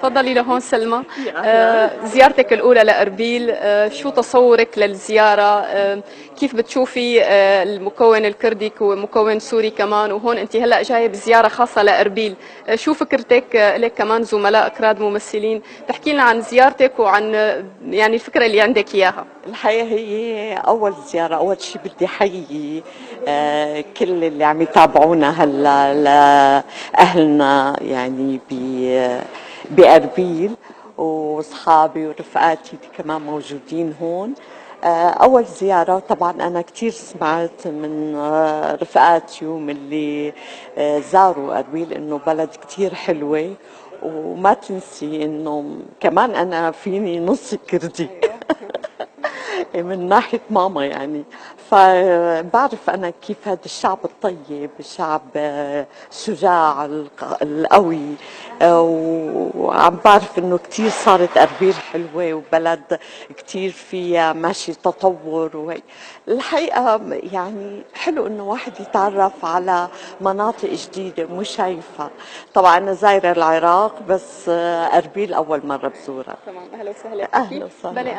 تفضلي لهون سلمى. زيارتك الأولى لأربيل، شو تصورك للزيارة؟ كيف بتشوفي المكون الكردي ومكون سوري كمان، وهون أنت هلأ جاية بزيارة خاصة لأربيل. شو فكرتك؟ لك كمان زملاء كراد ممثلين، تحكي لنا عن زيارتك وعن يعني الفكرة اللي عندك إياها. الحقيقة هي أول زيارة. أول شي بدي أحيي كل اللي عم يتابعونا هلا لأهلنا يعني بأربيل، وأصحابي ورفقاتي كمان موجودين هون. أول زيارة طبعا أنا كتير سمعت من رفقاتي ومن اللي زاروا أربيل إنه بلد كتير حلوة، وما تنسي إنه كمان أنا فيني نص كردي من ناحية ماما يعني. فبعرف أنا كيف هذا الشعب الطيب، الشعب الشجاع القوي. وعم بعرف إنه كتير صارت أربيل حلوة وبلد كتير فيها ماشي تطور وهي. الحقيقة يعني حلو إنه واحد يتعرف على مناطق جديدة مش شايفها. طبعا أنا زايرة العراق، بس أربيل أول مرة بزورها. تمام، أهلا وسهلا فيكي. أهلا بلي وسهلا.